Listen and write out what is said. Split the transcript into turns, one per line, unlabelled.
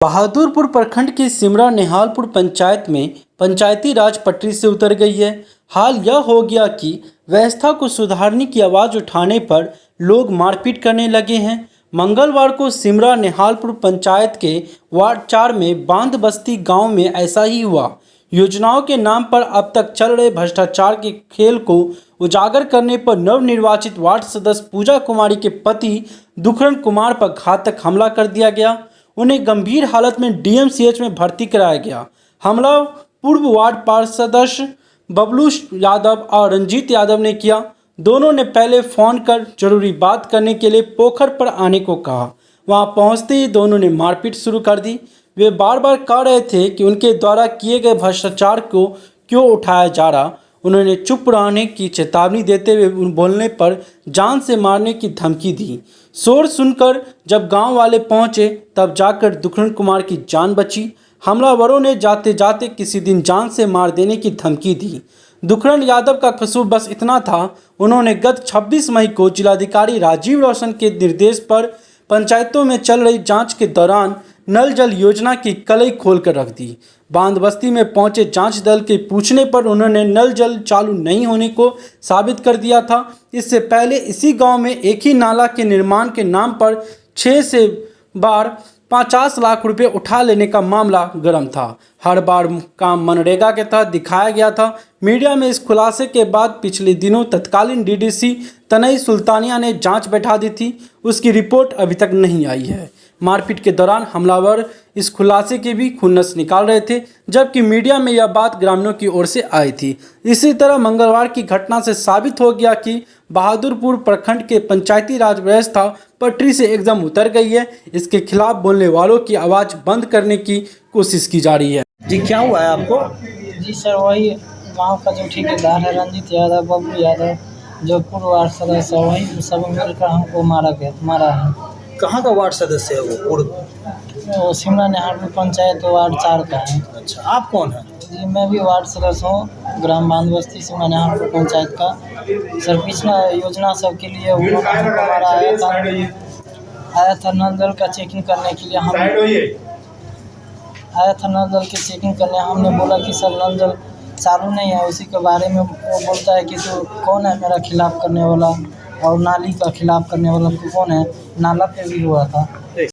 बहादुरपुर प्रखंड की सिमरा निहालपुर पंचायत में पंचायती राज पटरी से उतर गई है। हाल यह हो गया कि व्यवस्था को सुधारने की आवाज़ उठाने पर लोग मारपीट करने लगे हैं। मंगलवार को सिमरा निहालपुर पंचायत के वार्ड 4 में बांध बस्ती गांव में ऐसा ही हुआ। योजनाओं के नाम पर अब तक चल रहे भ्रष्टाचार के खेल को उजागर करने पर नवनिर्वाचित वार्ड सदस्य पूजा कुमारी के पति दुखरन कुमार पर घातक हमला कर दिया गया। उन्हें गंभीर हालत में डीएमसीएच में भर्ती कराया गया। हमला पूर्व वार्ड पार्षद सदस्य बबलू यादव और रंजीत यादव ने किया। दोनों ने पहले फ़ोन कर जरूरी बात करने के लिए पोखर पर आने को कहा। वहां पहुंचते ही दोनों ने मारपीट शुरू कर दी। वे बार बार कह रहे थे कि उनके द्वारा किए गए भ्रष्टाचार को क्यों उठाया जा रहा। उन्होंने चुप रहने की चेतावनी देते हुए बोलने पर जान से मारने की धमकी दी। शोर सुनकर जब गांव वाले पहुंचे तब जाकर दुखरन कुमार की जान बची। हमलावरों ने जाते जाते किसी दिन जान से मार देने की धमकी दी। दुखरन यादव का कसूर बस इतना था, उन्होंने गत 26 मई को जिलाधिकारी राजीव रोशन के निर्देश पर पंचायतों में चल रही जांच के दौरान नल जल योजना की कलई खोलकर रख दी। बांध बस्ती में पहुंचे जांच दल के पूछने पर उन्होंने नल जल चालू नहीं होने को साबित कर दिया था। इससे पहले इसी गांव में एक ही नाला के निर्माण के नाम पर 6 से बार 50 लाख रुपए उठा लेने का मामला गर्म था। हर बार काम मनरेगा के तहत दिखाया गया था। मीडिया में इस खुलासे के बाद पिछले दिनों तत्कालीन डीडीसी तनई सुल्तानिया ने जांच बैठा दी थी। उसकी रिपोर्ट अभी तक नहीं आई है। मारपीट के दौरान हमलावर इस खुलासे के भी खुन्नस निकाल रहे थे, जबकि मीडिया में यह बात ग्रामीणों की ओर से आई थी। इसी तरह मंगलवार की घटना से साबित हो गया कि बहादुरपुर प्रखंड के पंचायती राज व्यवस्था पटरी से एकदम उतर गई है। इसके खिलाफ बोलने वालों की आवाज़ बंद करने की कोशिश की जा रही है।
जी, क्या हुआ है आपको?
जी सर, वही गांव का जो ठेकेदार है रंजीत यादव, बबलू यादव, जो पूर्व वार्ड सदस्य है, वही सब मिलकर हमको मारा है।
कहाँ का वार्ड सदस्य है वो? पूर्व?
वो सिमरा निहालपुर पंचायत वार्ड 4 का है।
अच्छा, आप कौन है?
जी, मैं भी वार्ड सदस्य हूँ, ग्राम बांध बस्ती सिमरा निहालपुर पंचायत का। सर, पिछला योजना सब के लिए उन्होंने हमको मारा आया था नल जल का चेकिंग करने के लिए। हमने बोला कि सर नल जल चालू नहीं है। उसी के बारे में वो बोलता है कि तो कौन है मेरा खिलाफ करने वाला, और नाली का खिलाफ करने वाला कौन है? नाला पे भी हुआ था।